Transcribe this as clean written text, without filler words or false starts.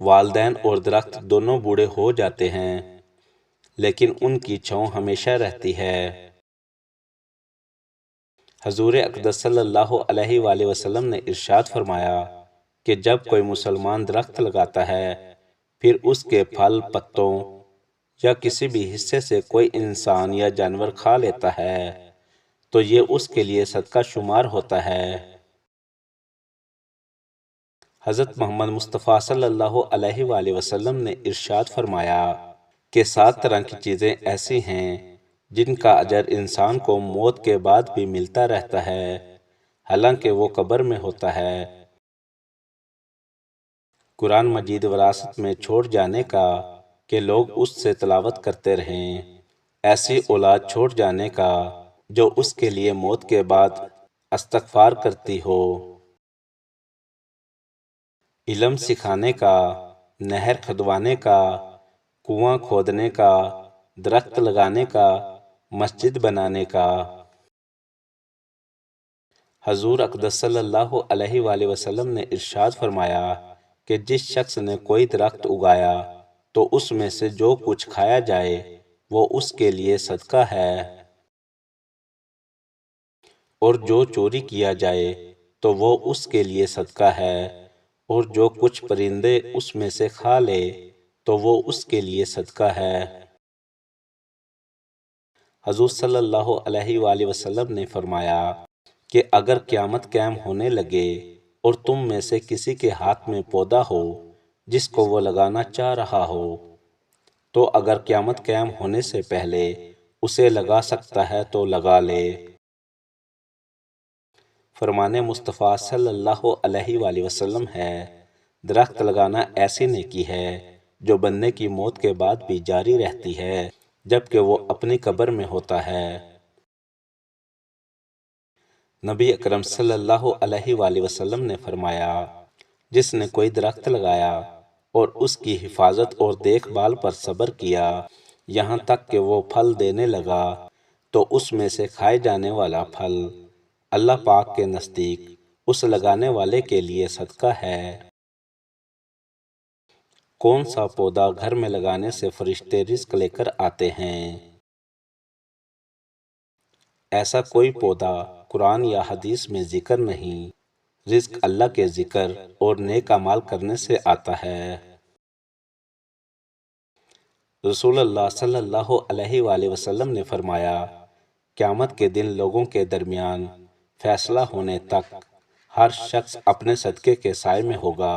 والدین اور درخت دونوں بوڑھے ہو جاتے ہیں لیکن ان کی چھاؤں ہمیشہ رہتی ہے۔ حضور اقدس صلی اللہ علیہ وآلہ وسلم نے ارشاد فرمایا کہ جب کوئی مسلمان درخت لگاتا ہے پھر اس کے پھل پتوں یا کسی بھی حصے سے کوئی انسان یا جانور کھا لیتا ہے تو یہ اس کے لیے صدقہ شمار ہوتا ہے۔ حضرت محمد مصطفیٰ صلی اللہ علیہ وآلہ وسلم نے ارشاد فرمایا کہ 7 طرح کی چیزیں ایسی ہیں جن کا اجر انسان کو موت کے بعد بھی ملتا رہتا ہے حالانکہ وہ قبر میں ہوتا ہے۔ قرآن مجید وراثت میں چھوڑ جانے کا کہ لوگ اس سے تلاوت کرتے رہیں، ایسی اولاد چھوڑ جانے کا جو اس کے لیے موت کے بعد استغفار کرتی ہو، علم سکھانے کا، نہر کھدوانے کا، کنواں کھودنے کا، درخت لگانے کا، مسجد بنانے کا۔ حضور اقدس صلی اللہ علیہ وآلہ وسلم نے ارشاد فرمایا کہ جس شخص نے کوئی درخت اگایا تو اس میں سے جو کچھ کھایا جائے وہ اس کے لیے صدقہ ہے، اور جو چوری کیا جائے تو وہ اس کے لیے صدقہ ہے، اور جو کچھ پرندے اس میں سے کھا لے تو وہ اس کے لیے صدقہ ہے۔ حضور صلی اللہ علیہ وآلہ وسلم نے فرمایا کہ اگر قیامت قائم ہونے لگے اور تم میں سے کسی کے ہاتھ میں پودا ہو جس کو وہ لگانا چاہ رہا ہو تو اگر قیامت قائم ہونے سے پہلے اسے لگا سکتا ہے تو لگا لے۔ فرمان مصطفیٰ صلی اللہ علیہ وآلہ وسلم ہے، درخت لگانا ایسی نیکی ہے جو بندے کی موت کے بعد بھی جاری رہتی ہے جبکہ وہ اپنی قبر میں ہوتا ہے۔ نبی اکرم صلی اللہ علیہ وآلہ وسلم نے فرمایا جس نے کوئی درخت لگایا اور اس کی حفاظت اور دیکھ بھال پر صبر کیا یہاں تک کہ وہ پھل دینے لگا تو اس میں سے کھائے جانے والا پھل اللہ پاک کے نزدیک اس لگانے والے کے لیے صدقہ ہے۔ کون سا پودا گھر میں لگانے سے فرشتے رزق لے کر آتے ہیں؟ ایسا کوئی پودا قرآن یا حدیث میں ذکر نہیں، رزق اللہ کے ذکر اور نیک اعمال کرنے سے آتا ہے۔ رسول اللہ صلی اللہ علیہ وآلہ وسلم نے فرمایا قیامت کے دن لوگوں کے درمیان فیصلہ ہونے تک ہر شخص اپنے صدقے کے سائے میں ہوگا۔